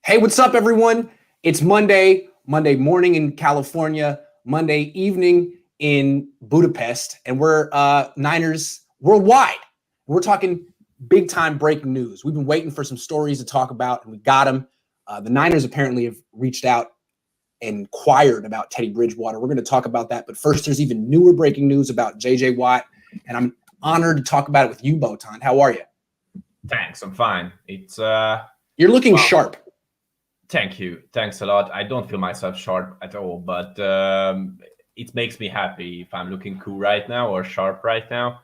Hey, what's up, everyone? It's Monday morning in California, Monday evening in Budapest, and we're Niners worldwide. We're talking big-time breaking news. We've been waiting for some stories to talk about, and we got them. The Niners apparently have reached out and inquired about Teddy Bridgewater. We're going to talk about that, but first, there's even newer breaking news about J.J. Watt, and I'm honored to talk about it with you, Botond. How are you? Thanks, I'm fine. You're looking sharp. Thank you. Thanks a lot. I don't feel myself sharp at all, but it makes me happy if I'm looking cool right now or sharp right now.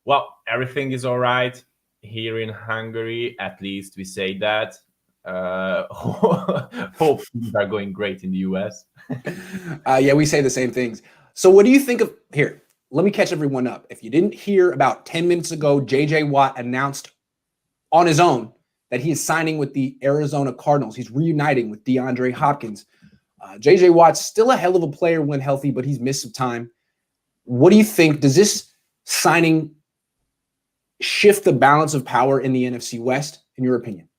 Well, everything is all right here in Hungary. At least we say that. Hope things are going great in the US. Yeah, we say the same things. So what do you think of here? Let me catch everyone up. If you didn't hear, about 10 minutes ago, J.J. Watt announced on his own that he is signing with the Arizona Cardinals. He's reuniting with DeAndre Hopkins. J.J. Watt's still a hell of a player when healthy, but he's missed some time. What do you think? Does this signing shift the balance of power in the NFC West, in your opinion?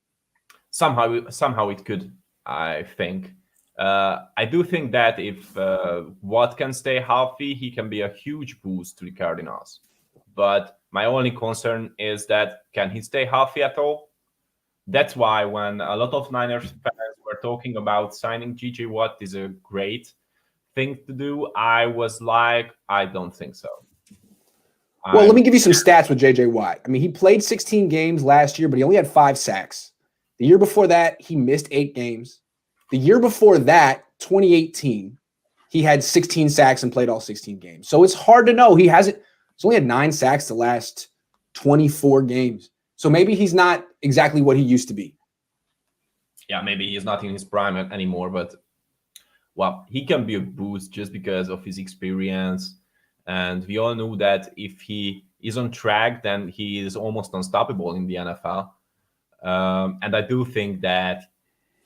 Somehow it could, I think. I do think that if Watt can stay healthy, he can be a huge boost to the Cardinals. But my only concern is that can he stay healthy at all? That's why when a lot of Niners fans were talking about signing J.J. Watt is a great thing to do, I was like, I don't think so. Well, let me give you some stats with J.J. Watt. I mean, he played 16 games last year, but he only had 5 sacks. The year before that, he missed 8 games. The year before that, 2018, he had 16 sacks and played all 16 games. So it's hard to know. He's only had 9 sacks the last 24 games. So maybe he's not exactly what he used to be. Yeah, maybe he's not in his prime anymore, but well, he can be a boost just because of his experience. And we all know that if he is on track, then he is almost unstoppable in the NFL. And I do think that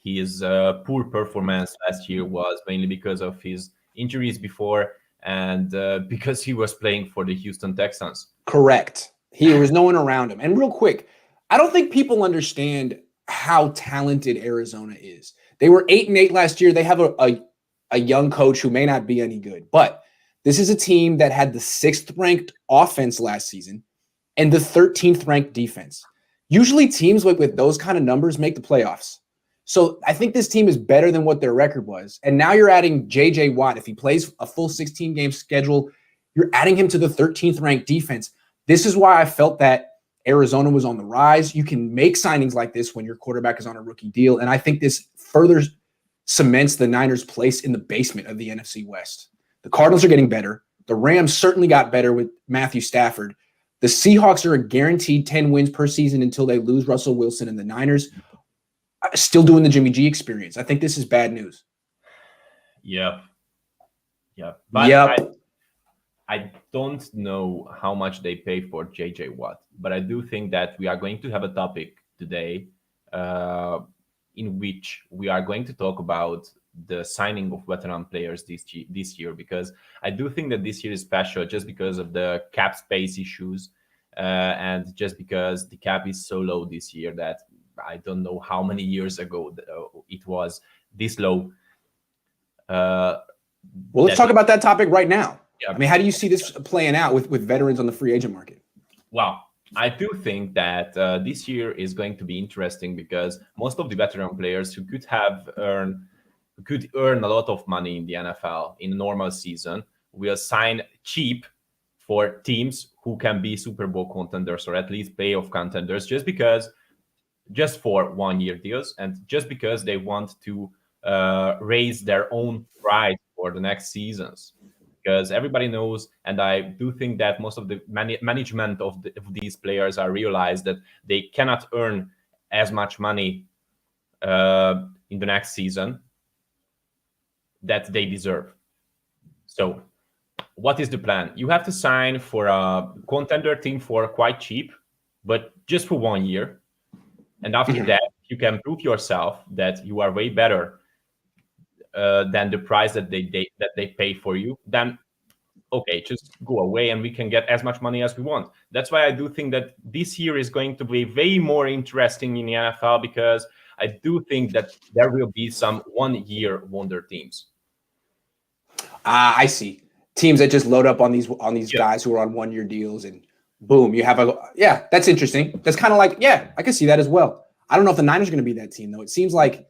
his poor performance last year was mainly because of his injuries before and because he was playing for the Houston Texans. Correct. There was no one around him. And real quick, I don't think people understand how talented Arizona is. They were 8-8 last year. They have a young coach who may not be any good, but this is a team that had the 6th ranked offense last season and the 13th ranked defense. Usually teams with those kind of numbers make the playoffs. So I think this team is better than what their record was. And now you're adding J.J. Watt. If he plays a full 16-game schedule, you're adding him to the 13th ranked defense. This is why I felt that Arizona was on the rise. You can make signings like this when your quarterback is on a rookie deal. And I think this further cements the Niners' place in the basement of the NFC West. The Cardinals are getting better. The Rams certainly got better with Matthew Stafford. The Seahawks are a guaranteed 10 wins per season until they lose Russell Wilson, and the Niners are still doing the Jimmy G experience. I think this is bad news. Yep. But I don't know how much they pay for J.J. Watt, but I do think that we are going to have a topic today in which we are going to talk about the signing of veteran players this year, because I do think that this year is special just because of the cap space issues and just because the cap is so low this year that I don't know how many years ago it was this low. Well, let's talk about that topic right now. Yeah. I mean, how do you see this playing out with veterans on the free agent market? Well, I do think that this year is going to be interesting because most of the veteran players who could earn a lot of money in the NFL in a normal season will sign cheap for teams who can be Super Bowl contenders or at least playoff contenders just for 1-year deals and just because they want to raise their own price for the next seasons. Because everybody knows, and I do think that most of the management of these players are realized that they cannot earn as much money in the next season that they deserve. So what is the plan? You have to sign for a contender team for quite cheap, but just for 1 year. And after that, you can prove yourself that you are way better than the price that they pay for you. Then, okay, just go away and we can get as much money as we want. That's why I do think that this year is going to be way more interesting in the NFL because I do think that there will be some 1-year wonder teams. I see teams that just load up on these Yeah. guys who are on 1-year deals, and boom, you have that's interesting. That's kind of like, I can see that as well. I don't know if the Niners are going to be that team though. It seems like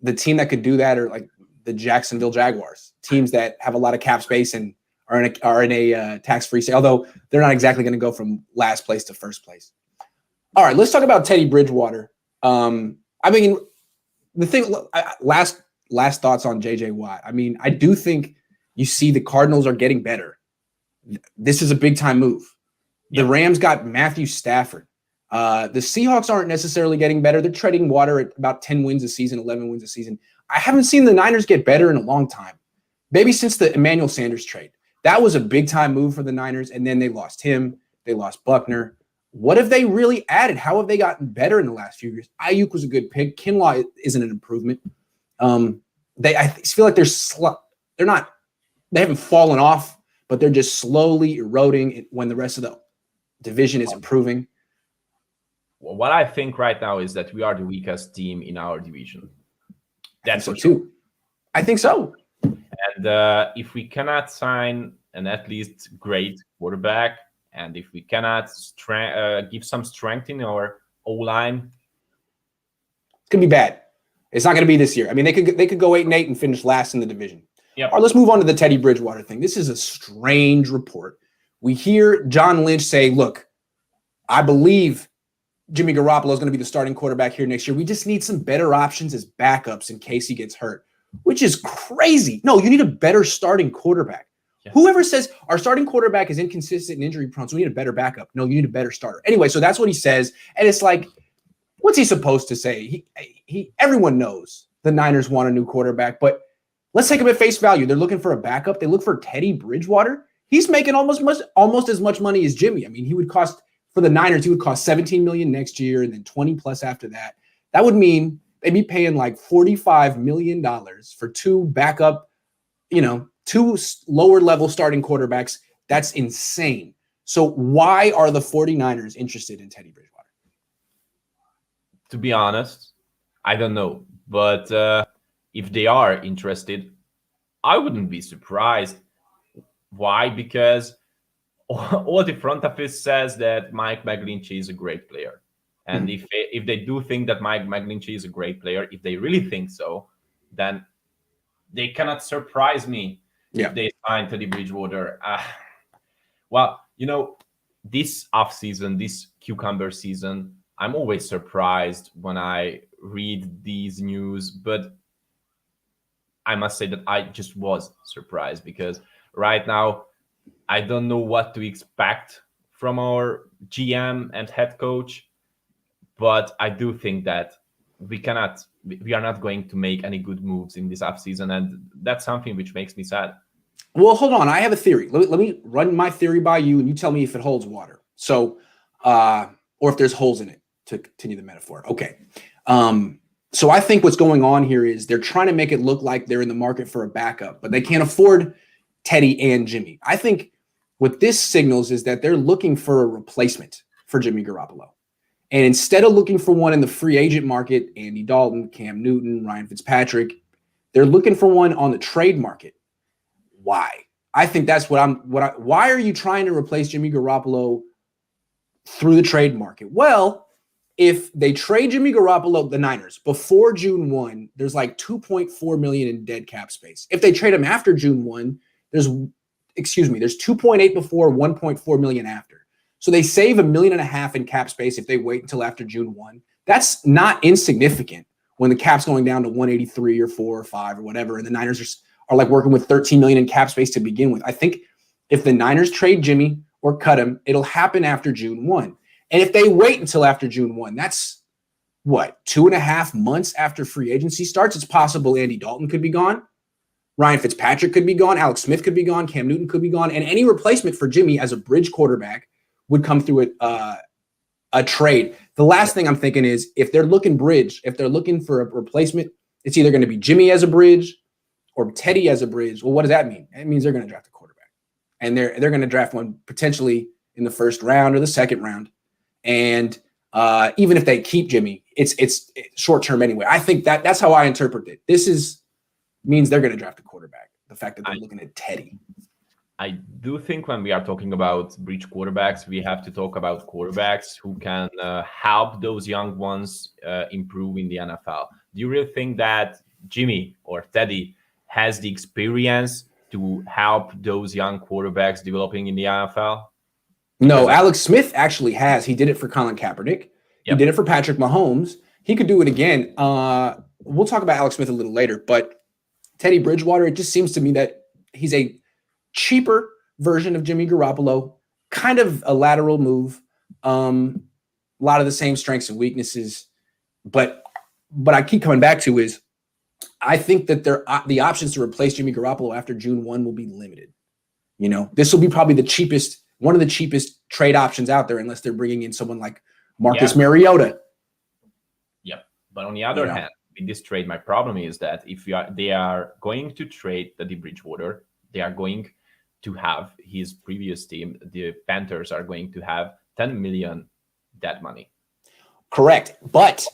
the team that could do that are like the Jacksonville Jaguars, teams that have a lot of cap space and are in a tax-free sale, although they're not exactly going to go from last place to first place. All right, let's talk about Teddy Bridgewater. I mean, the thing, last thoughts on JJ Watt. I mean, I do think you see the Cardinals are getting better. This is a big time move. The Rams got Matthew Stafford. The Seahawks aren't necessarily getting better. They're treading water at about 10 wins a season, 11 wins a season. I haven't seen the Niners get better in a long time. Maybe since the Emmanuel Sanders trade. That was a big time move for the Niners, and then they lost him. They lost Buckner. What have they really added? How have they gotten better in the last few years? Ayuk was a good pick. Kinlaw isn't an improvement. I feel like they haven't fallen off, but they're just slowly eroding when the rest of the division is improving. What I think right now is that we are the weakest team in our division. That's so too. I think so. And if we cannot sign an at least great quarterback, and if we cannot give some strength in our O-line, it's gonna be bad. It's not gonna be this year. I mean, they could go 8-8 and finish last in the division. Yep. All right, let's move on to the Teddy Bridgewater thing. This is a strange report. We hear John Lynch say, "Look, I believe Jimmy Garoppolo is going to be the starting quarterback here next year. We just need some better options as backups in case he gets hurt," which is crazy. No, you need a better starting quarterback. Yeah. Whoever says our starting quarterback is inconsistent and injury prone, so we need a better backup. No, you need a better starter. Anyway, so that's what he says. And it's like, what's he supposed to say? Everyone knows the Niners want a new quarterback, but let's take him at face value. They're looking for a backup. They look for Teddy Bridgewater. He's making almost as much money as Jimmy. I mean, for the Niners, he would cost $17 million next year and then 20 plus after that. That would mean they'd be paying like $45 million for two backup, two lower level starting quarterbacks. That's insane. So why are the 49ers interested in Teddy Bridgewater? To be honest, I don't know. But if they are interested, I wouldn't be surprised. Why? Because all the front office says that Mike McGlinchey is a great player. And if they do think that Mike McGlinchey is a great player, if they really think so, then they cannot surprise me if they sign Teddy Bridgewater. Well, this offseason, this cucumber season, I'm always surprised when I read these news, but I must say that I just was surprised because right now I don't know what to expect from our GM and head coach, but I do think that we are not going to make any good moves in this offseason, and that's something which makes me sad. Well, hold on. I have a theory. Let me run my theory by you, and you tell me if it holds water. So, or if there's holes in it, to continue the metaphor. Okay. So I think what's going on here is they're trying to make it look like they're in the market for a backup, but they can't afford Teddy and Jimmy. I think what this signals is that they're looking for a replacement for Jimmy Garoppolo. And instead of looking for one in the free agent market, Andy Dalton, Cam Newton, Ryan Fitzpatrick, they're looking for one on the trade market. Why? I think that's why are you trying to replace Jimmy Garoppolo through the trade market? Well, if they trade Jimmy Garoppolo, the Niners, before June 1, there's like $2.4 million in dead cap space. If they trade him after June 1, there's 2.8 before, 1.4 million after. So they save $1.5 million in cap space if they wait until after June 1. That's not insignificant when the cap's going down to 183 or 4 or 5 or whatever, and the Niners are like working with $13 million in cap space to begin with. I think if the Niners trade Jimmy or cut him, it'll happen after June 1. And if they wait until after June 1, that's what, 2.5 months after free agency starts? It's possible Andy Dalton could be gone. Ryan Fitzpatrick could be gone. Alex Smith could be gone. Cam Newton could be gone. And any replacement for Jimmy as a bridge quarterback would come through a trade. The last thing I'm thinking is if they're looking for a replacement, it's either going to be Jimmy as a bridge or Teddy as a bridge. Well, what does that mean? It means they're going to draft a quarterback. And they're going to draft one potentially in the first round or the second round. And Even if they keep Jimmy, it's short term anyway. I think that's how I interpret it. This means they're going to draft a quarterback. The fact that they're looking at Teddy. I do think when we are talking about bridge quarterbacks, we have to talk about quarterbacks who can help those young ones improve in the NFL. Do you really think that Jimmy or Teddy has the experience to help those young quarterbacks developing in the NFL? No, Alex Smith actually has. He did it for Colin Kaepernick. He did it for Patrick Mahomes. He could do it again. We'll talk about Alex Smith a little later, but Teddy Bridgewater, it just seems to me that he's a cheaper version of Jimmy Garoppolo, kind of a lateral move, a lot of the same strengths and weaknesses. But I keep coming back to is I think that the options to replace Jimmy Garoppolo after June 1 will be limited. You know, this will be probably one of the cheapest trade options out there, unless they're bringing in someone like Marcus Mariota. Yep. But on the other hand, in this trade, my problem is that if they are going to trade Teddy Bridgewater, they are going to have his previous team, the Panthers, are going to have $10 million dead money. Correct. But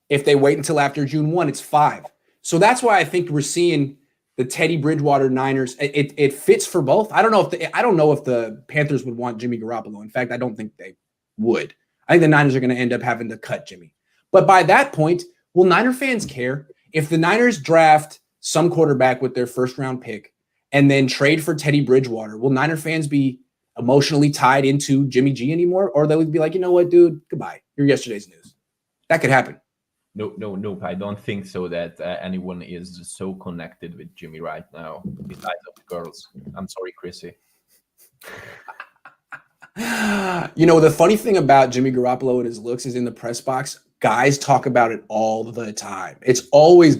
if they wait until after June 1, it's 5. So that's why I think we're seeing the Teddy Bridgewater Niners. It fits for both. I don't know if the Panthers would want Jimmy Garoppolo. In fact, I don't think they would. I think the Niners are going to end up having to cut Jimmy. But by that point, will Niner fans care if the Niners draft some quarterback with their first round pick and then trade for Teddy Bridgewater? Will Niner fans be emotionally tied into Jimmy G anymore? Or they would be like, you know what, dude, goodbye. You're yesterday's news. That could happen. No. I don't think so that anyone is so connected with Jimmy right now, besides of the girls. I'm sorry, Chrissy. You know, the funny thing about Jimmy Garoppolo and his looks is in the press box, guys talk about it all the time. It's always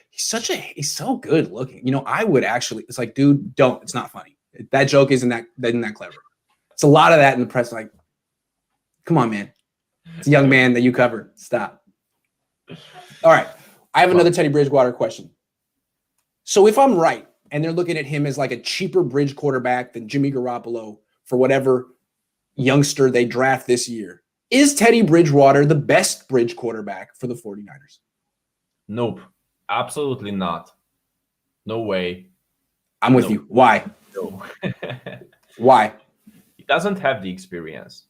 he's so good looking. You know, I would actually, it's like, dude, don't. It's not funny. That joke isn't that clever. It's a lot of that in the press. Like, come on, man. It's a young man that you cover. Stop. All right. I have another Teddy Bridgewater question. So if I'm right, and they're looking at him as like a cheaper bridge quarterback than Jimmy Garoppolo for whatever youngster they draft this year, is Teddy Bridgewater the best bridge quarterback for the 49ers? Nope. Absolutely not. No way. I'm with you. Why? No. Why? He doesn't have the experience.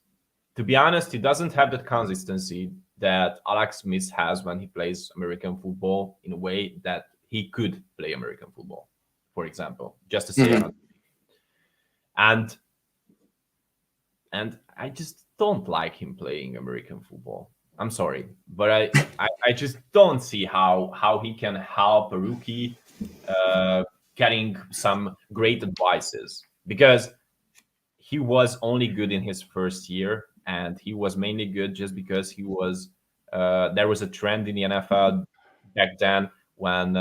To be honest, he doesn't have that consistency that Alex Smith has when he plays American football in a way that he could play American football, for example, just to say. And I just don't like him playing American football. I'm sorry, but I just don't see how he can help a rookie getting some great advices, because he was only good in his first year, and he was mainly good just because he was there was a trend in the NFL back then when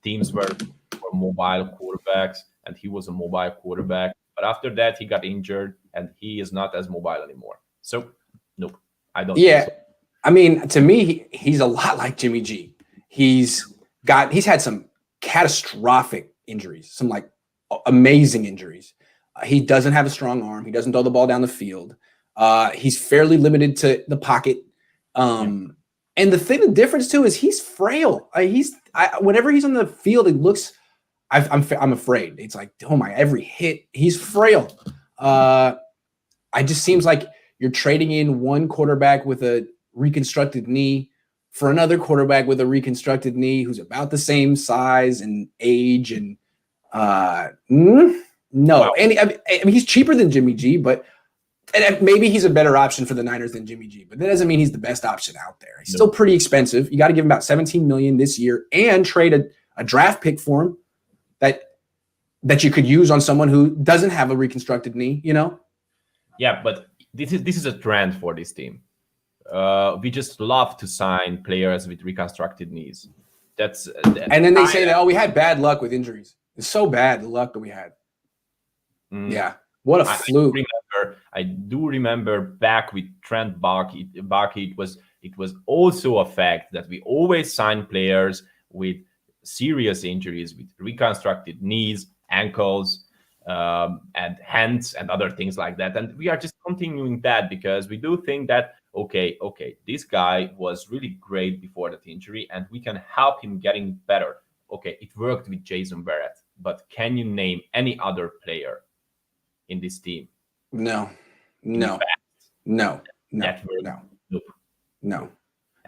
teams were for mobile quarterbacks, and he was a mobile quarterback. But after that, he got injured, and he is not as mobile anymore. So, nope, I don't. Yeah, think so. I mean, to me, he's a lot like Jimmy G. He's had some catastrophic injuries, some like amazing injuries. He doesn't have a strong arm. He doesn't throw the ball down the field. He's fairly limited to the pocket. And the difference too is he's frail. Whenever he's on the field, it looks. I'm afraid. It's like, oh my, every hit, he's frail. It just seems like you're trading in one quarterback with a reconstructed knee for another quarterback with a reconstructed knee who's about the same size and age. And no, wow. And I mean, he's cheaper than Jimmy G, but maybe he's a better option for the Niners than Jimmy G. But that doesn't mean he's the best option out there. He's still pretty expensive. You got to give him about $17 million this year and trade a draft pick for him that you could use on someone who doesn't have a reconstructed knee, you know? Yeah, but this is a trend for this team. We just love to sign players with reconstructed knees. And then they say that, we had bad luck with injuries. It's so bad, the luck that we had. Yeah, what a fluke. I do remember back with Trent Baalke, it was also a fact that we always sign players with serious injuries, with reconstructed knees, ankles, and hands and other things like that. And we are just continuing that because we do think that okay, this guy was really great before that injury, and we can help him getting better. Okay, it worked with Jason Verret, but can you name any other player in this team? No. Nope.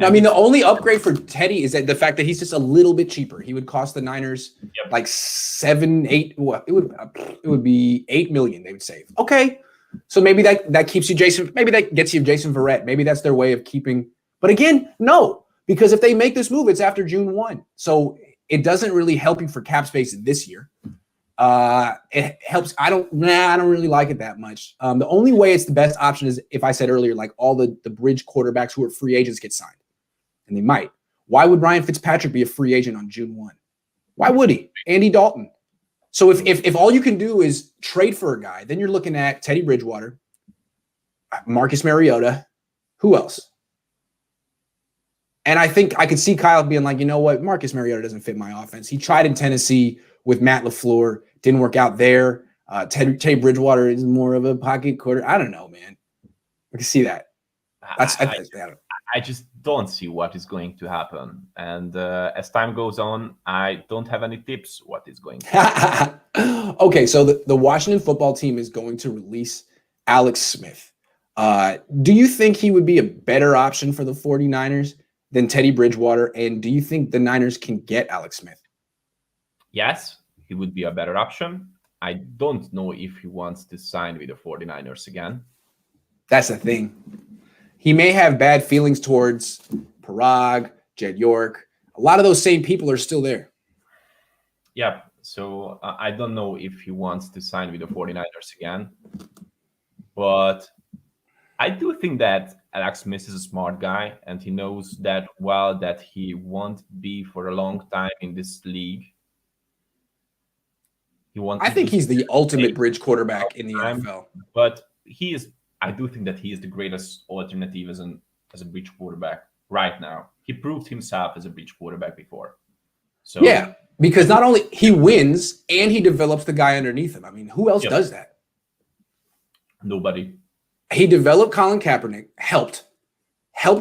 I mean, the only upgrade for Teddy is that the fact that he's just a little bit cheaper. He would cost the Niners like 7, 8. What it would be $8 million they would save. Okay, so maybe that keeps you Jason. Maybe that gets you Jason Verret. Maybe that's their way of keeping. But again, no, because if they make this move, it's after June 1, so it doesn't really help you for cap space this year. It helps. I don't really like it that much. The only way it's the best option is if I said earlier, like all the bridge quarterbacks who are free agents get signed, and they might. Why would Ryan Fitzpatrick be a free agent on June 1? Why would he? Andy Dalton. So if all you can do is trade for a guy, then you're looking at Teddy Bridgewater, Marcus Mariota, who else? And I think I could see Kyle being like, you know what, Marcus Mariota doesn't fit my offense. He tried in Tennessee with Matt LaFleur, didn't work out there. Teddy Bridgewater is more of a pocket quarter. I don't know, man. I can see that. I just don't see what is going to happen. And as time goes on, I don't have any tips what is going to happen. Okay, so the Washington football team is going to release Alex Smith. Do you think he would be a better option for the 49ers than Teddy Bridgewater? And do you think the Niners can get Alex Smith? Yes, he would be a better option. I don't know if he wants to sign with the 49ers again. That's the thing. He may have bad feelings towards Parag, Jed York. A lot of those same people are still there. Yeah, so I don't know if he wants to sign with the 49ers again. But I do think that Alex Smith is a smart guy, and he knows that well that he won't be for a long time in this league. I think he's the ultimate bridge quarterback in the NFL. But I do think that he is the greatest alternative as a bridge quarterback right now. He proved himself as a bridge quarterback before. So yeah, because not only he wins and he develops the guy underneath him. I mean, who else does that? Nobody. He developed Colin Kaepernick, helped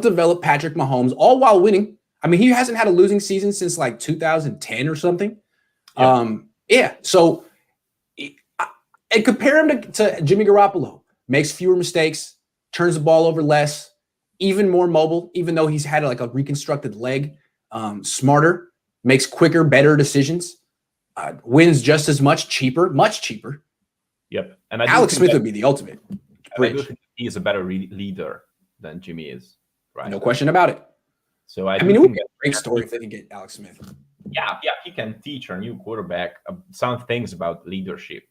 develop Patrick Mahomes, all while winning. I mean, he hasn't had a losing season since like 2010 or something. So and compare him to Jimmy Garoppolo. Makes fewer mistakes, turns the ball over less, even more mobile, even though he's had like a reconstructed leg, smarter, makes quicker, better decisions, wins just as much cheaper. Yep. And Alex Smith would be the ultimate bridge. I do think he is a better leader than Jimmy is. Right. No question about it. So I mean, it would be a great story if they could get Alex Smith. Yeah, he can teach our new quarterback some things about leadership.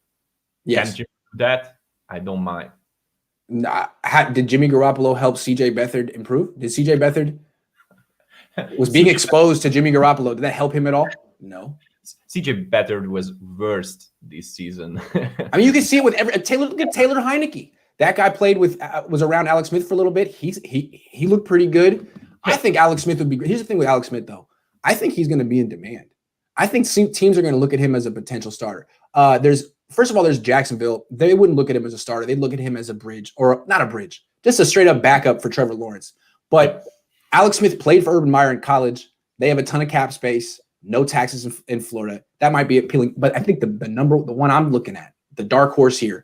Yes. Can Jimmy do that? I don't mind. Did Jimmy Garoppolo help CJ Beathard improve? Did CJ Beathard was being exposed to Jimmy Garoppolo? Did that help him at all? No. CJ Beathard was worst this season. I mean, you can see it with look at Taylor Heineke. That guy played with was around Alex Smith for a little bit. He looked pretty good. I think Alex Smith would be. Here's the thing with Alex Smith, though. I think he's going to be in demand. I think teams are going to look at him as a potential starter. First of all, there's Jacksonville. They wouldn't look at him as a starter. They'd look at him as a bridge, or not a bridge, just a straight up backup for Trevor Lawrence. But Alex Smith played for Urban Meyer in college. They have a ton of cap space, no taxes in Florida. That might be appealing. But I think the one I'm looking at, the dark horse here,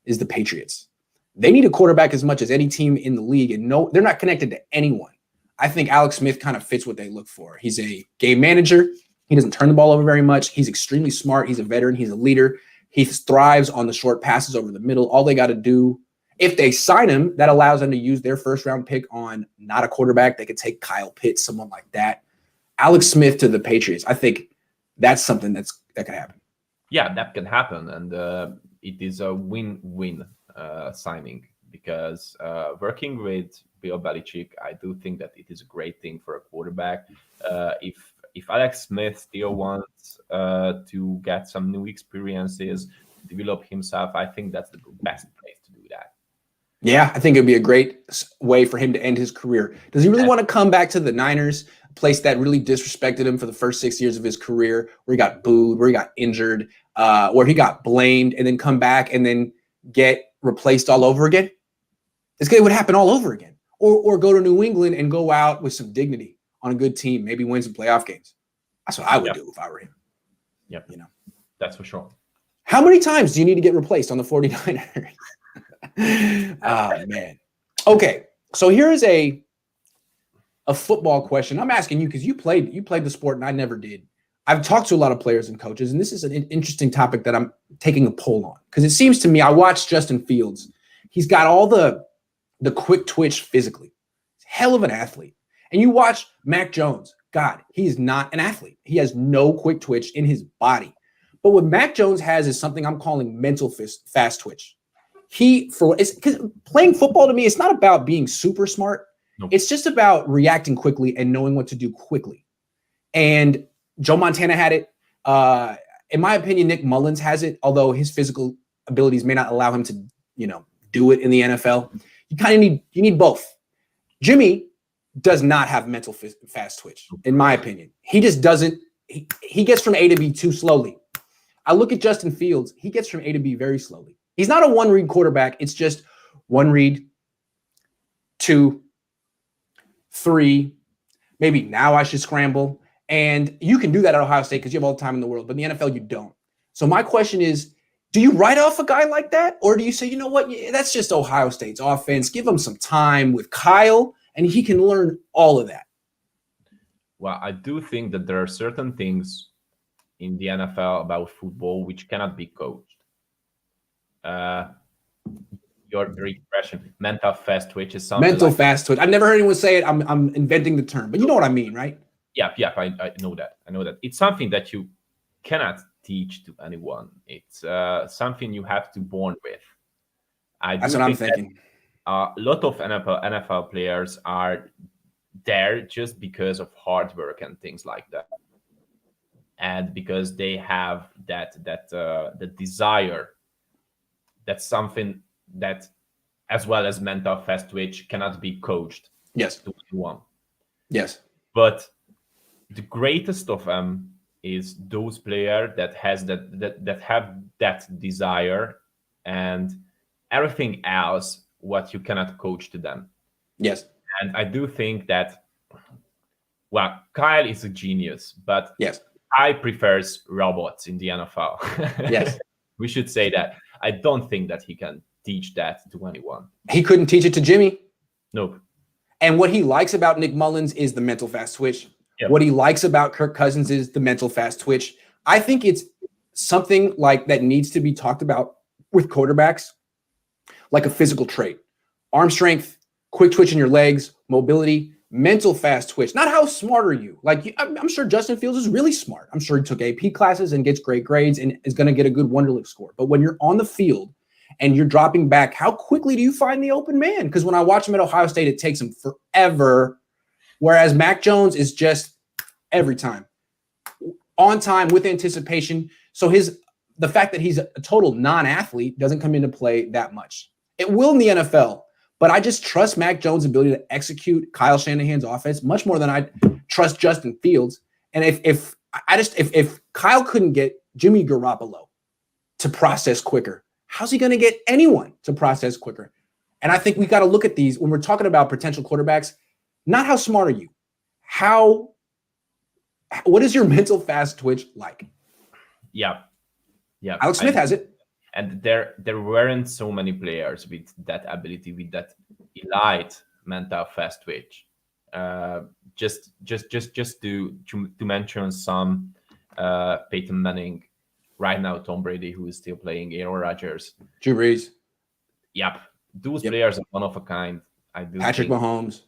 is the Patriots. They need a quarterback as much as any team in the league, and no, they're not connected to anyone. I think Alex Smith kind of fits what they look for. He's a game manager. He doesn't turn the ball over very much. He's extremely smart. He's a veteran. He's a leader. He thrives on the short passes over the middle. All they got to do, if they sign him, that allows them to use their first-round pick on not a quarterback. They could take Kyle Pitts, someone like that. Alex Smith to the Patriots. I think that's something that could happen. Yeah, that can happen, and it is a win-win signing because working with Bill Belichick, I do think that it is a great thing for a quarterback. If Alex Smith still wants to get some new experiences, develop himself, I think that's the best place to do that. Yeah, I think it'd be a great way for him to end his career. Does he really want to come back to the Niners, a place that really disrespected him for the first 6 years of his career, where he got booed, where he got injured, where he got blamed, and then come back and then get replaced all over again? This would happen all over again. or go to New England and go out with some dignity on a good team, maybe win some playoff games. That's what I would do if I were him. Yep. You know, that's for sure. How many times do you need to get replaced on the 49ers? Oh, man. Okay. So here is a football question. I'm asking you because you played the sport and I never did. I've talked to a lot of players and coaches, and this is an interesting topic that I'm taking a poll on because it seems to me, I watched Justin Fields. He's got all the quick twitch physically. He's a hell of an athlete. And you watch Mac Jones. God, he is not an athlete. He has no quick twitch in his body. But what Mac Jones has is something I'm calling mental fast twitch. Because playing football to me, it's not about being super smart. Nope. It's just about reacting quickly and knowing what to do quickly. And Joe Montana had it. In my opinion, Nick Mullins has it, although his physical abilities may not allow him to, do it in the NFL. You need both. Jimmy does not have mental fast twitch, in my opinion. He just doesn't. He gets from A to B too slowly. I look at Justin Fields. He gets from A to B very slowly. He's not a one-read quarterback. It's just one read, 2, 3, maybe now I should scramble. And you can do that at Ohio State because you have all the time in the world. But in the NFL, you don't. So my question is, do you write off a guy like that? Or do you say, you know what, that's just Ohio State's offense. Give him some time with Kyle, and he can learn all of that. Well, I do think that there are certain things in the NFL about football which cannot be coached. Your expression, mental fast twitch, is something. Mental fast twitch. I've never heard anyone say it. I'm inventing the term, but you know what I mean, right? Yeah, I know that. I know that. It's something that you cannot teach to anyone. It's something you have to born with. That's what I'm thinking. A lot of NFL players are there just because of hard work and things like that, and because they have the desire. That's something that, as well as mental fast twitch, cannot be coached. Yes. To anyone. Yes. But the greatest of them is those players that have that desire, and everything else what you cannot coach to them. Yes. And I do think that, well, Kyle is a genius, but yes, I prefers robots in the NFL. Yes. We should say that. I don't think that he can teach that to anyone. He couldn't teach it to Jimmy. Nope. And what he likes about Nick Mullins is the mental fast twitch. Yep. What he likes about Kirk Cousins is the mental fast twitch. I think it's something like that needs to be talked about with quarterbacks, like a physical trait. Arm strength, quick twitch in your legs, mobility, mental fast twitch. Not how smart are you. Like, I'm sure Justin Fields is really smart. I'm sure he took AP classes and gets great grades and is going to get a good Wonderlic score. But when you're on the field and you're dropping back, how quickly do you find the open man? Because when I watch him at Ohio State, it takes him forever. Whereas Mac Jones is just every time on time with anticipation. So the fact that he's a total non-athlete doesn't come into play that much. It will in the NFL, but I just trust Mac Jones' ability to execute Kyle Shanahan's offense much more than I trust Justin Fields. And if Kyle couldn't get Jimmy Garoppolo to process quicker, how's he going to get anyone to process quicker? And I think we got to look at these when we're talking about potential quarterbacks. Not how smart are you? What is your mental fast twitch like? Yeah. Alex Smith has it. And there weren't so many players with that ability, with that elite mental fast twitch. Just to mention some, Peyton Manning, right now Tom Brady, who is still playing, Aaron Rodgers, Drew Brees. Yep, those players are one of a kind. Patrick Mahomes.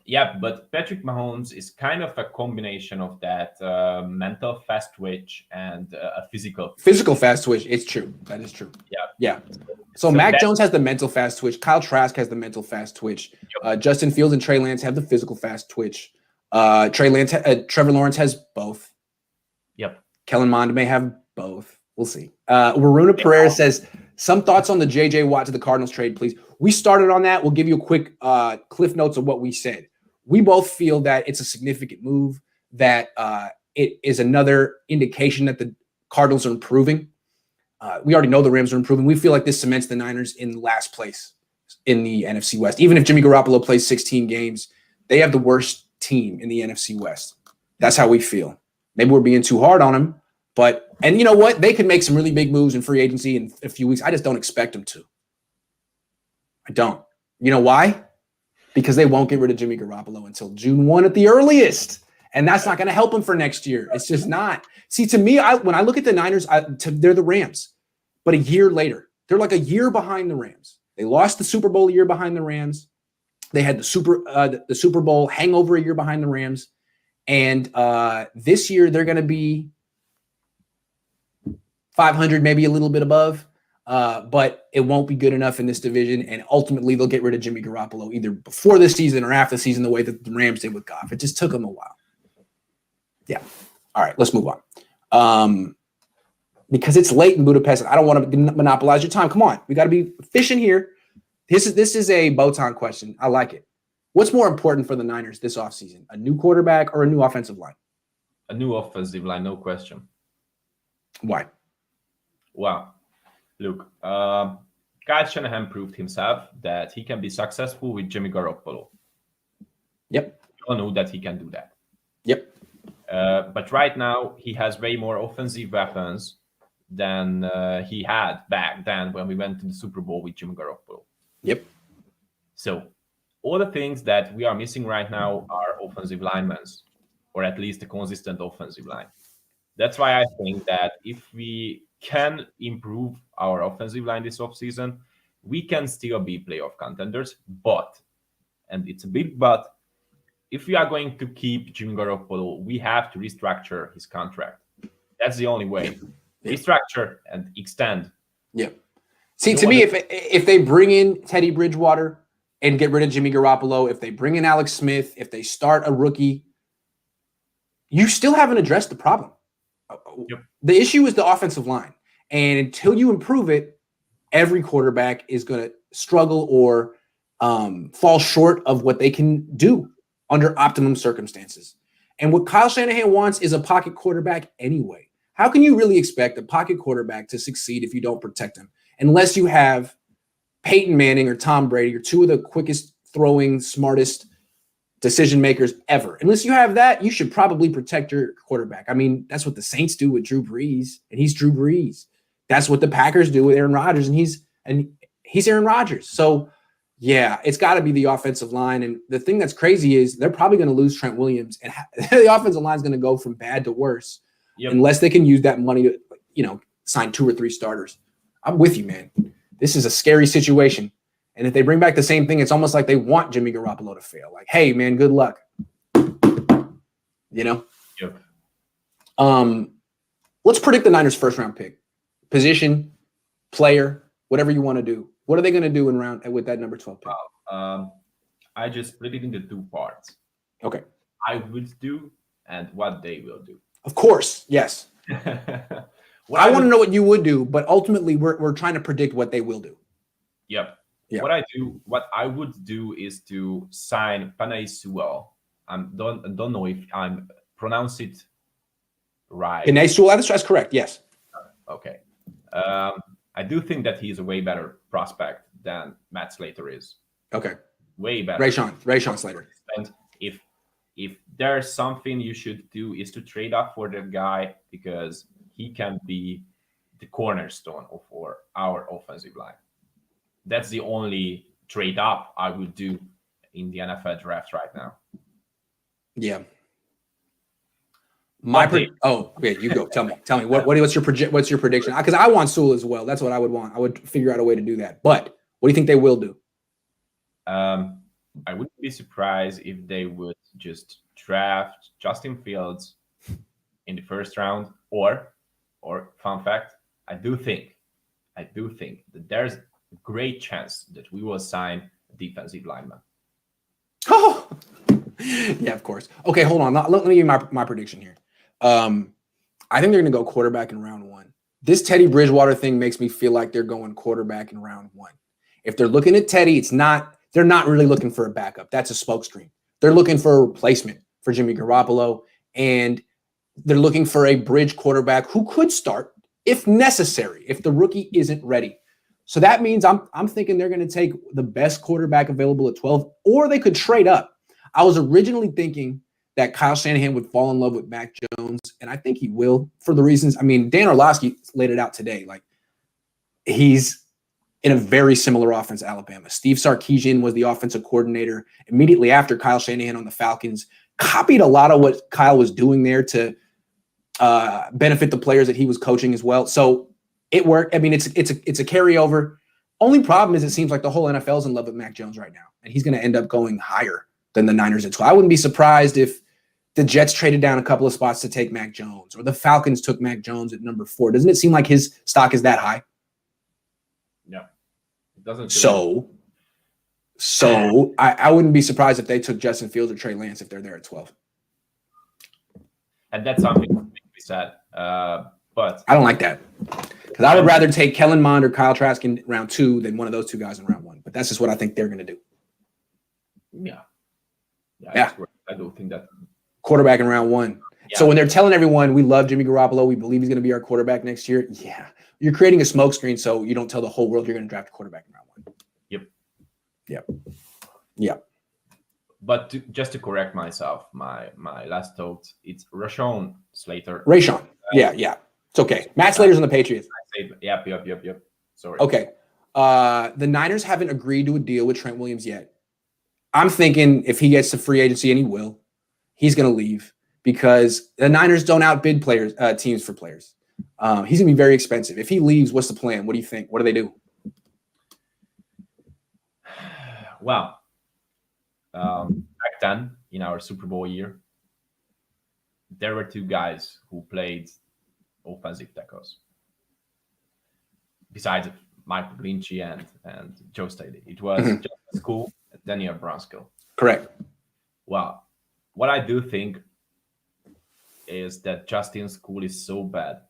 Yeah, but Patrick Mahomes is kind of a combination of that mental fast twitch and a physical fast twitch. It's true. That is true. Yeah. So Mac Jones has the mental fast twitch. Kyle Trask has the mental fast twitch. Yep. Justin Fields and Trey Lance have the physical fast twitch. Trevor Lawrence has both. Yep. Kellen Mond may have both. We'll see. Waruna Pereira says, some thoughts on the J.J. Watt to the Cardinals trade, please. We started on that. We'll give you a quick cliff notes of what we said. We both feel that it's a significant move, that it is another indication that the Cardinals are improving. We already know the Rams are improving. We feel like this cements the Niners in last place. in the NFC West. Even if Jimmy Garoppolo plays 16 games, they have the worst team in the NFC West. That's how we feel. Maybe we're being too hard on him, and you know what? They could make some really big moves in free agency in a few weeks. I just don't expect them to. I don't. You know why? Because they won't get rid of Jimmy Garoppolo until June 1 at the earliest. And that's not going to help them for next year. It's just not. See, to me, when I look at the Niners, they're the Rams. But a year later, they're like a year behind the Rams. They lost the Super Bowl a year behind the Rams. They had the Super Bowl hangover a year behind the Rams. And this year, they're going to be 500, maybe a little bit above. But it won't be good enough in this division. And ultimately, they'll get rid of Jimmy Garoppolo either before the season or after the season, the way that the Rams did with Goff. It just took them a while. Yeah. All right, let's move on. Because it's late in Budapest. I don't want to monopolize your time. Come on. We got to be efficient here. This is a Botond question. I like it. What's more important for the Niners this offseason? A new quarterback or a new offensive line? A new offensive line, no question. Why? Well, look, Kyle Shanahan proved himself that he can be successful with Jimmy Garoppolo. Yep. We all know that he can do that. Yep. But right now, he has way more offensive weapons than he had back then when we went to the Super Bowl with Jimmy Garoppolo. Yep. So all the things that we are missing right now are offensive linemen, or at least a consistent offensive line. That's why I think that if we can improve our offensive line this offseason, we can still be playoff contenders. But, and it's a big but, if we are going to keep Jimmy Garoppolo, we have to restructure his contract. That's the only way. Restructure and extend. Yeah. See, to me, if they bring in Teddy Bridgewater and get rid of Jimmy Garoppolo, if they bring in Alex Smith, if they start a rookie, you still haven't addressed the problem. Yep. The issue is the offensive line. And until you improve it, every quarterback is going to struggle or fall short of what they can do under optimum circumstances. And what Kyle Shanahan wants is a pocket quarterback anyway. How can you really expect a pocket quarterback to succeed if you don't protect him? Unless you have Peyton Manning or Tom Brady or two of the quickest throwing, smartest decision makers ever. Unless you have that, you should probably protect your quarterback. I mean, that's what the Saints do with Drew Brees, and he's Drew Brees. That's what the Packers do with Aaron Rodgers, and he's Aaron Rodgers. So, yeah, it's got to be the offensive line. And the thing that's crazy is they're probably going to lose Trent Williams, and the offensive line is going to go from bad to worse unless they can use that money to, sign 2 or 3 starters. I'm with you, man. This is a scary situation. And if they bring back the same thing, it's almost like they want Jimmy Garoppolo to fail. Like, hey, man, good luck. Yep. Let's predict the Niners' first-round pick. Position, player, whatever you want to do. What are they going to do with that number 12 pick? I just split it into 2 parts. Okay. I would do and what they will do. Of course, yes. I want to know what you would do, but ultimately we're trying to predict what they will do. Yep. Yeah. What I would do is to sign Penei Sewell. I don't know if I'm pronounce it right. Penei Sewell, that's correct. Yes. Okay. I do think that he's a way better prospect than Matt Slater is. Okay. Way better. Rashawn Slater. And if there's something you should do is to trade up for the guy because he can be the cornerstone of our offensive line. That's the only trade up I would do in the NFL draft right now. Yeah. You go. Tell me. What's your prediction? Because I want Sewell as well. That's what I would want. I would figure out a way to do that. But what do you think they will do? I wouldn't be surprised if they would just draft Justin Fields in the first round, or fun fact, I do think that there's a great chance that we will sign a defensive lineman. Oh, yeah, of course. Okay, hold on. Let me give you my prediction here. I think they're going to go quarterback in round 1. This Teddy Bridgewater thing makes me feel like they're going quarterback in round 1. If they're looking at Teddy, they're not really looking for a backup. That's a smokescreen. They're looking for a replacement for Jimmy Garoppolo, and they're looking for a bridge quarterback who could start if necessary, if the rookie isn't ready. So that means I'm thinking they're going to take the best quarterback available at 12, or they could trade up. I was originally thinking that Kyle Shanahan would fall in love with Mac Jones, and I think he will for the reasons. I mean, Dan Orlovsky laid it out today. Like, he's in a very similar offense to Alabama. Steve Sarkisian was the offensive coordinator immediately after Kyle Shanahan on the Falcons, copied a lot of what Kyle was doing there to benefit the players that he was coaching as well. So it worked. I mean, it's a carryover. Only problem is it seems like the whole NFL is in love with Mac Jones right now, and he's going to end up going higher than the Niners at 12. I wouldn't be surprised if the Jets traded down a couple of spots to take Mac Jones, or the Falcons took Mac Jones at number 4. Doesn't it seem like his stock is that high? Yeah. It doesn't. So I wouldn't be surprised if they took Justin Fields or Trey Lance if they're there at 12. And that's something to be said. But I don't like that, because I would rather take Kellen Mond or Kyle Trask in round 2 than one of those two guys in round 1. But that's just what I think they're going to do. Yeah. I do think that. Quarterback in round 1. Yeah. So when they're telling everyone we love Jimmy Garoppolo, we believe he's going to be our quarterback next year, yeah, you're creating a smokescreen so you don't tell the whole world you're going to draft a quarterback in round 1. Yep. But just to correct myself, my last thought, it's Rashawn Slater. Yeah. It's okay. Matt Slater's on the Patriots. Yep. Sorry. Okay. The Niners haven't agreed to a deal with Trent Williams yet. I'm thinking if he gets to free agency, and he will, he's going to leave, because the Niners don't outbid teams for players. He's going to be very expensive. If he leaves, what's the plan? What do you think? What do they do? Well, back then in our Super Bowl year, there were 2 guys who played offensive tackles. Besides Mike Lynchy and Joe Staley, it was Justin School and Daniel Brunskill. Correct. Well, what I do think is that Justin School is so bad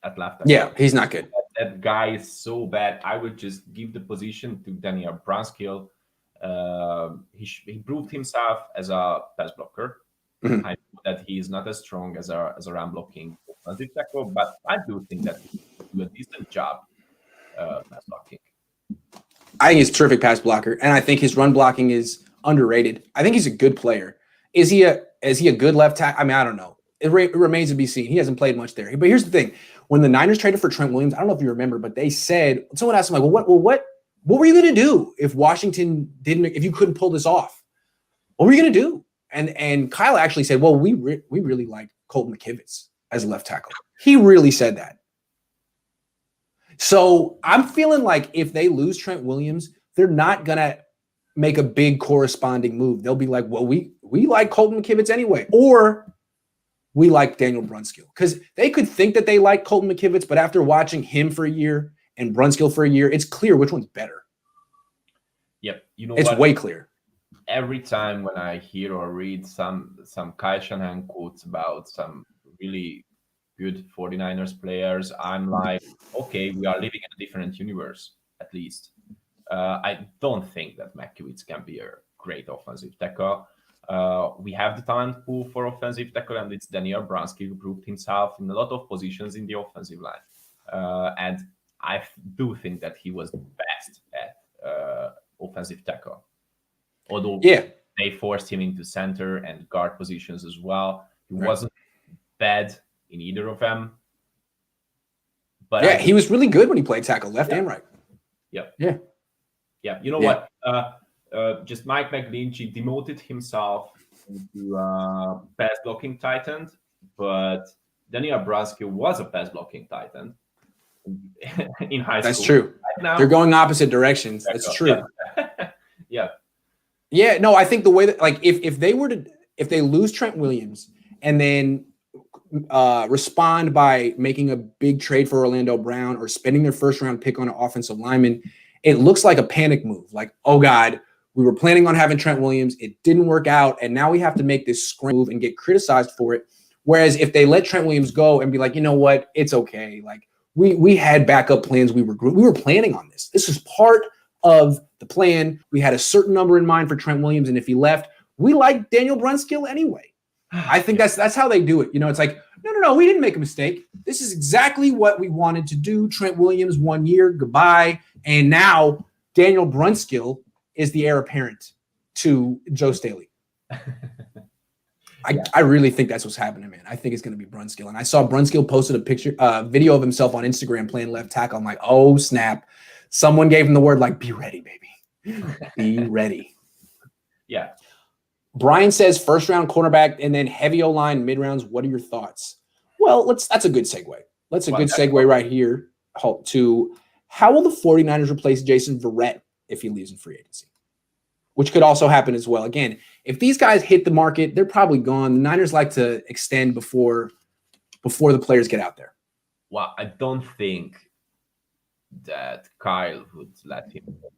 at left tackle. Yeah, he's not good. That guy is so bad. I would just give the position to Daniel Brunskill. He proved himself as a pass blocker. I know that he is not as strong as a run blocking offensive tackle, but I do think that he do a decent job pass blocking. I think he's a terrific pass blocker, and I think his run blocking is underrated. I think he's a good player. Is he a good left tackle? I mean, I don't know. It remains to be seen. He hasn't played much there. But here's the thing: when the Niners traded for Trent Williams, I don't know if you remember, but they said, someone asked him, like, what were you going to do if Washington if you couldn't pull this off? What were you going to do? And Kyle actually said, well, we really like Colton McKivitz as a left tackle. He really said that. So I'm feeling like if they lose Trent Williams, they're not going to make a big corresponding move. They'll be like, well, we like Colton McKivitz anyway, or we like Daniel Brunskill, because they could think that they like Colton McKivitz, but after watching him for a year and Brunskill for a year, it's clear which one's better. Yep. It's way clear. Every time when I hear or read some Kyle Shanahan quotes about some really good 49ers players, I'm like, okay, we are living in a different universe, at least. I don't think that McKivitz can be a great offensive tackle. We have the talent pool for offensive tackle, and it's Daniel Brunskill who proved himself in a lot of positions in the offensive line. And I do think that he was the best at offensive tackle. Although they forced him into center and guard positions as well. He wasn't bad in either of them. But he was really good when he played tackle, left and right. Yeah. You know what? Just Mike McGlinchey demoted himself into pass blocking tight end, but Daniel Brunskill was a pass blocking tight end in high school. That's true. Right now, they're going opposite directions. That's true. Yeah. No, I think the way that, like, if they lose Trent Williams and then respond by making a big trade for Orlando Brown or spending their first round pick on an offensive lineman, it looks like a panic move. Like, oh God, we were planning on having Trent Williams. It didn't work out. And now we have to make this scramble move and get criticized for it. Whereas if they let Trent Williams go and be like, you know what, it's okay. Like, we had backup plans. We were planning on this. This is part of the plan. We had a certain number in mind for Trent Williams. And if he left, we like Daniel Brunskill anyway. I think that's how they do it. It's like, no, we didn't make a mistake. This is exactly what we wanted to do. Trent Williams, 1 year, goodbye. And now Daniel Brunskill is the heir apparent to Joe Staley. I really think that's what's happening, man. I think it's going to be Brunskill. And I saw Brunskill posted a video of himself on Instagram playing left tackle. I'm like, oh, snap. Someone gave him the word, like, be ready, baby. Be ready. Yeah. Brian says first round cornerback and then heavy O-line mid-rounds. What are your thoughts? Well, that's a good segue. Good segue right here to how will the 49ers replace Jason Verret if he leaves in free agency? Which could also happen as well. Again, if these guys hit the market, they're probably gone. The Niners like to extend before the players get out there. Well, I don't think that Kyle would let him go.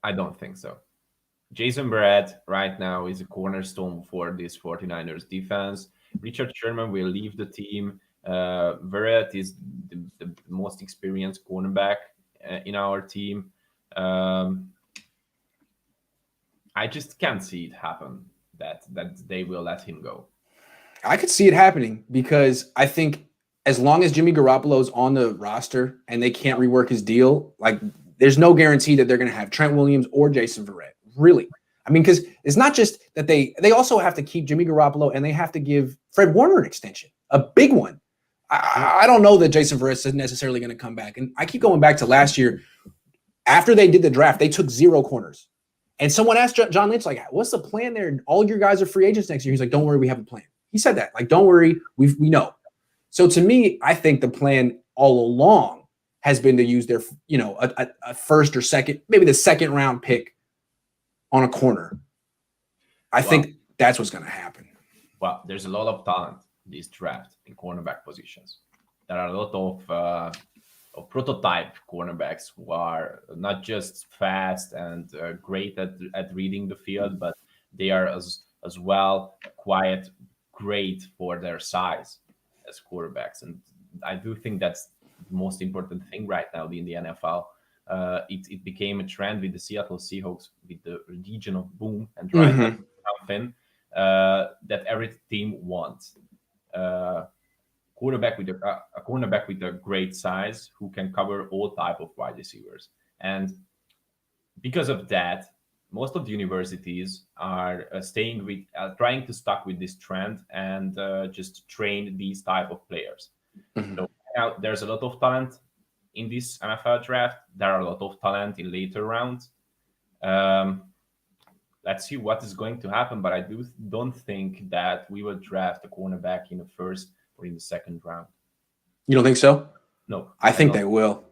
I don't think so. Jason Verret right now is a cornerstone for this 49ers defense. Richard Sherman will leave the team. Verret is the most experienced cornerback in our team. I just can't see it happen that they will let him go. I could see it happening because I think as long as Jimmy Garoppolo's on the roster and they can't rework his deal, like there's no guarantee that they're going to have Trent Williams or Jason Verret. Really. I mean, because it's not just that they also have to keep Jimmy Garoppolo and they have to give Fred Warner an extension, a big one. I don't know that Jason Verret is necessarily going to come back. And I keep going back to last year. After they did the draft, they took 0 corners. And someone asked John Lynch, like, what's the plan there? All your guys are free agents next year. He's like, don't worry, we have a plan. He said that. Like, don't worry, we know. So to me, I think the plan all along has been to use their, a first or second, maybe the second round pick on a corner. I think that's what's going to happen. Well, there's a lot of talent in this draft in cornerback positions. There are a lot of prototype cornerbacks who are not just fast and great at reading the field, but they are as well quite great for their size as quarterbacks. And I do think that's the most important thing right now in the NFL. It became a trend with the Seattle Seahawks with the regional boom and trying to something that every team wants. A cornerback with a great size who can cover all type of wide receivers. And because of that, most of the universities are trying to stuck with this trend and just train these type of players. So now there's a lot of talent in this NFL draft. There are a lot of talent in later rounds. Let's see what is going to happen, but I don't think that we will draft a cornerback in the first or in the second round. You don't think so? No. I think they will.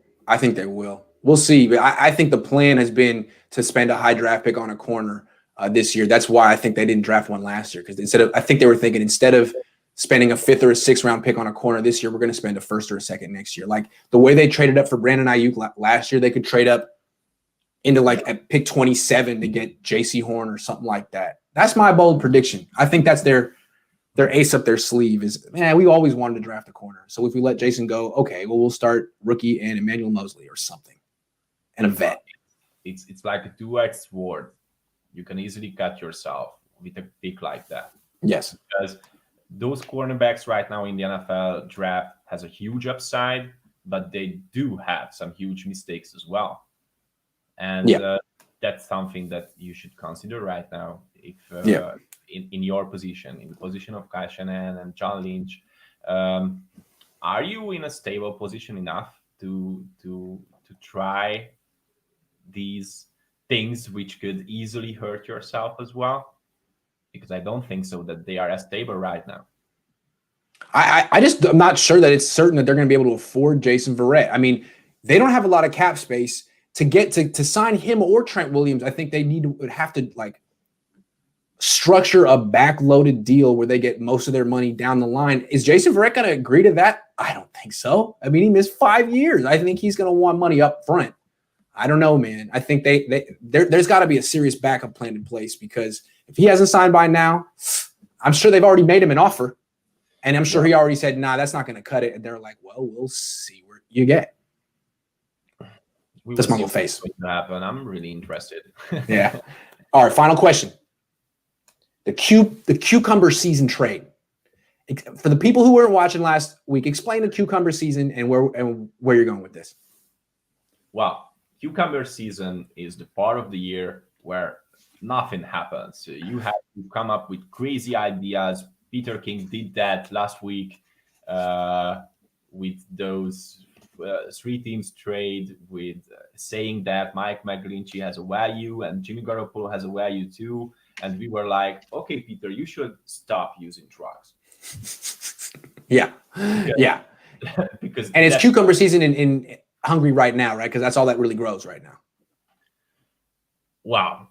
We'll see. But I think the plan has been to spend a high draft pick on a corner this year. That's why I think they didn't draft one last year, because I think they were thinking instead of spending a 5th or a 6th round pick on a corner this year, we're going to spend a 1st or a 2nd next year. Like the way they traded up for Brandon Ayuk last year, they could trade up into like at pick 27 to get J.C. Horn or something like that. That's my bold prediction. I think that's their ace up their sleeve is, man, we always wanted to draft a corner. So if we let Jason go, okay, well, we'll start rookie and Emmanuel Mosley or something and a vet. It's like a two-edged sword. You can easily cut yourself with a pick like that. Yes. Because those cornerbacks right now in the NFL draft has a huge upside, but they do have some huge mistakes as well. And that's something that you should consider right now. If in your position, in the position of Kyle Shanahan and John Lynch, are you in a stable position enough to try these things which could easily hurt yourself as well? Because I don't think so that they are as stable right now. I'm not sure that it's certain that they're going to be able to afford Jason Verret. I mean, they don't have a lot of cap space to get to sign him or Trent Williams. I think they would have to like structure a backloaded deal where they get most of their money down the line. Is Jason Verret going to agree to that? I don't think so. I mean, he missed 5 years. I think he's going to want money up front. I don't know, man. I think there's got to be a serious backup plan in place, because if he hasn't signed by now, I'm sure they've already made him an offer. And I'm sure he already said, nah, that's not going to cut it. And they're like, well, we'll see what you get. That's my little face. Happen. I'm really interested. Yeah. All right, final question. The cucumber season trade. For the people who weren't watching last week, explain the cucumber season and where you're going with this. Well, cucumber season is the part of the year where nothing happens. You have to come up with crazy ideas. Peter King did that last week with those 3 teams trade, with saying that Mike McGlinchey has a value and Jimmy Garoppolo has a value too. And we were like, okay, Peter, you should stop using drugs. Yeah. Because and it's cucumber season in Hungary right now, right? Because that's all that really grows right now. Wow.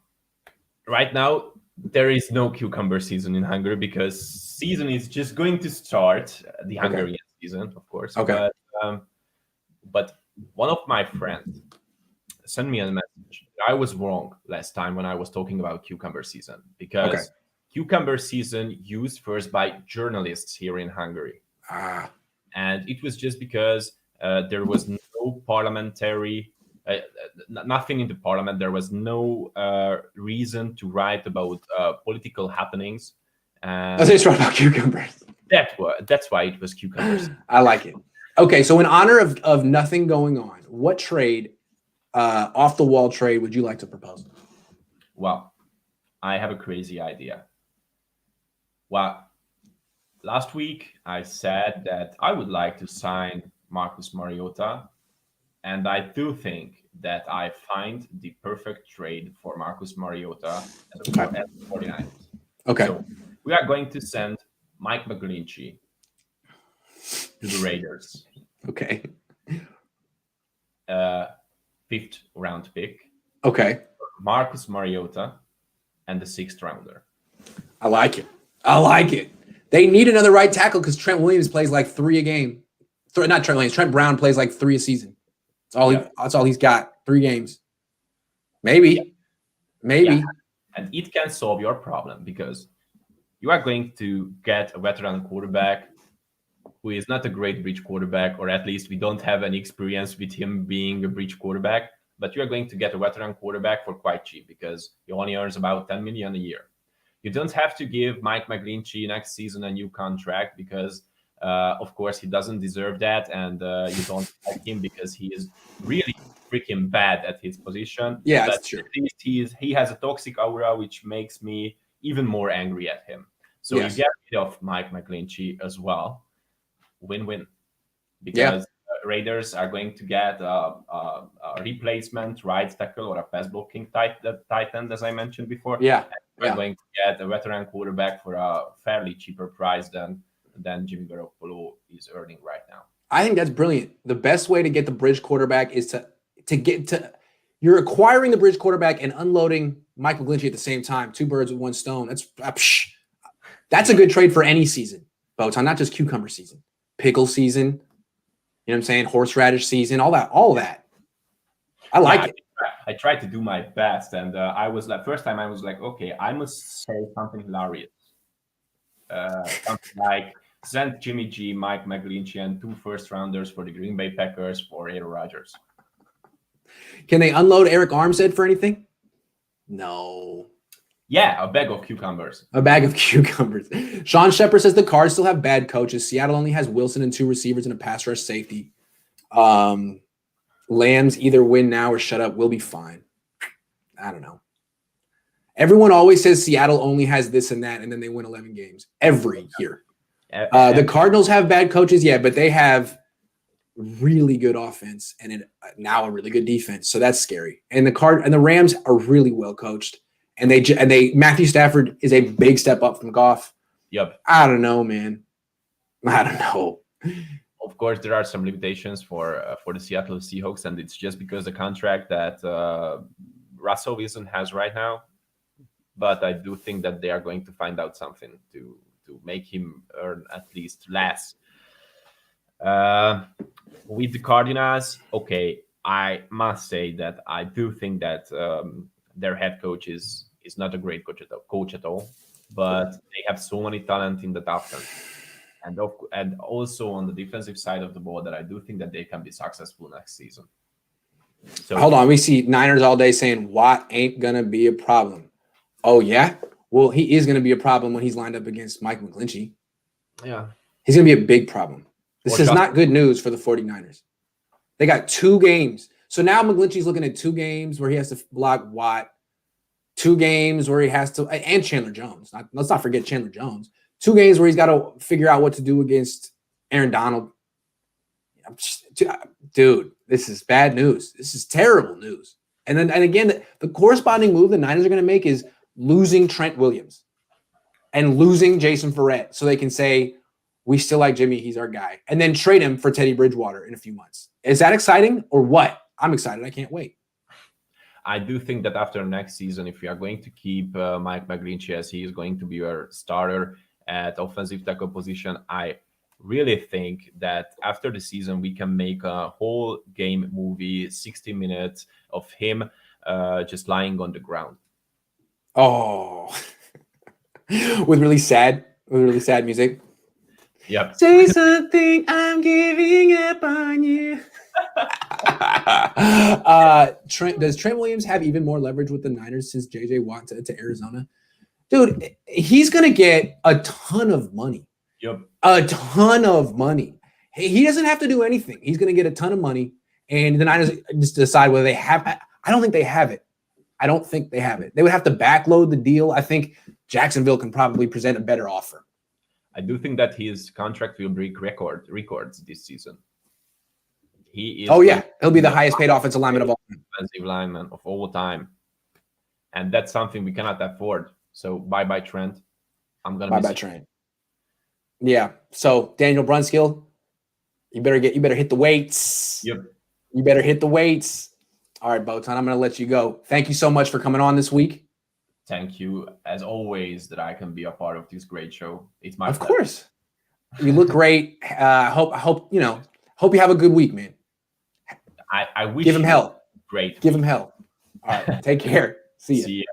Right now, there is no cucumber season in Hungary because season is just going to start, the Hungarian season, of course. Okay. But one of my friends sent me a message. I was wrong last time when I was talking about cucumber season, because cucumber season used first by journalists here in Hungary. And it was just because there was no parliamentary, nothing in the parliament. There was no reason to write about political happenings. And they just wrote about cucumbers. That's why it was cucumbers. I like it. Okay, so in honor of nothing going on, what trade, off the wall trade, would you like to propose? Well, I have a crazy idea. Well, last week I said that I would like to sign Marcus Mariota, and I do think that I find the perfect trade for Marcus Mariota at the 49ers. Okay. So we are going to send Mike McGlinchey to the Raiders. Okay. 5th round pick. Okay. Marcus Mariota and the 6th rounder. I like it. They need another right tackle because Trent Williams plays like 3 a game. Not Trent Williams. Trent Brown plays like 3 a season. That's all he's got. 3 games. Maybe. Yeah. And it can solve your problem because you are going to get a veteran quarterback who is not a great bridge quarterback, or at least we don't have any experience with him being a bridge quarterback, but you are going to get a veteran quarterback for quite cheap because he only earns about $10 million a year. You don't have to give Mike McGlinchey next season a new contract because, of course, he doesn't deserve that, and you don't like him because he is really freaking bad at his position. Yeah, that's true. At least he has a toxic aura, which makes me even more angry at him. So you get rid of Mike McGlinchey as well. Win-win. Because Raiders are going to get a replacement right tackle or a pass blocking tight end, as I mentioned before. We're going to get a veteran quarterback for a fairly cheaper price than Jimmy Garoppolo is earning right now. I think that's brilliant. The best way to get the bridge quarterback is to get to you're acquiring the bridge quarterback and unloading Michael McGlinchey at the same time. 2 birds with 1 stone. That's a good trade for any season, Botond, not just cucumber season. Pickle season, you know what I'm saying? Horseradish season, all that. I like it. I tried to do my best, and I was like, first time I was like, okay, I must say something hilarious. Something like send Jimmy G, Mike McGlinchey, and 2 first rounders for the Green Bay Packers for Aaron Rodgers. Can they unload Eric Armstead for anything? No. Yeah, a bag of cucumbers. A bag of cucumbers. Sean Shepard says the Cards still have bad coaches. Seattle only has Wilson and 2 receivers and a pass rush safety. Lambs either win now or shut up. We'll be fine. I don't know. Everyone always says Seattle only has this and that, and then they win 11 games every year. The Cardinals have bad coaches, but they have really good offense and now a really good defense. So that's scary. And the Rams are really well coached. And Matthew Stafford is a big step up from Goff. Yep. I don't know, man. I don't know. Of course, there are some limitations for the Seattle Seahawks, and it's just because the contract that Russell Wilson has right now. But I do think that they are going to find out something to make him earn at least less. With the Cardinals, okay, I must say that I do think that their head coach is not a great coach at all, but they have so many talent in the offense. And also on the defensive side of the ball that I do think that they can be successful next season. So hold on, we see Niners all day saying Watt ain't gonna be a problem. Oh yeah, Well, he is going to be a problem when he's lined up against Mike McGlinchey. Yeah. He's going to be a big problem. This Or is just- not good news for the 49ers. They got 2 games. So now McGlinchey's looking at 2 games where he has to block Watt, 2 games where he has to, and Chandler Jones. Let's not forget Chandler Jones. 2 games where he's got to figure out what to do against Aaron Donald. Dude, this is bad news. This is terrible news. And again, the corresponding move the Niners are going to make is losing Trent Williams and losing Jason Verret so they can say, we still like Jimmy, he's our guy, and then trade him for Teddy Bridgewater in a few months. Is that exciting or what? I'm excited. I can't wait. I do think that after next season, if we are going to keep Mike McGlinchey as he is going to be our starter at offensive tackle position, I really think that after the season, we can make a whole game movie, 60 minutes of him just lying on the ground. Oh, with really sad music. Yep. Say something, I'm giving up on you. Does Trent Williams have even more leverage with the Niners since JJ Watt to Arizona? Dude, he's going to get a ton of money. Yep. A ton of money. He doesn't have to do anything. He's going to get a ton of money, and the Niners just decide whether they have. I don't think they have it. They would have to backload the deal. I think Jacksonville can probably present a better offer. I do think that his contract will break records this season. He is. Oh yeah, he'll be the highest paid offensive lineman of all time. Offensive lineman of all time, and that's something we cannot afford. So bye Trent. I'm gonna bye Trent. Yeah. So Daniel Brunskill, you better hit the weights. Yep. You better hit the weights. All right, Botond, I'm gonna let you go. Thank you so much for coming on this week. Thank you, as always, that I can be a part of this great show. It's my Of pleasure. course. You look great. Hope you have a good week, man. I wish Give him you hell. Great. Give him hell. All right. Take care. See ya. See ya.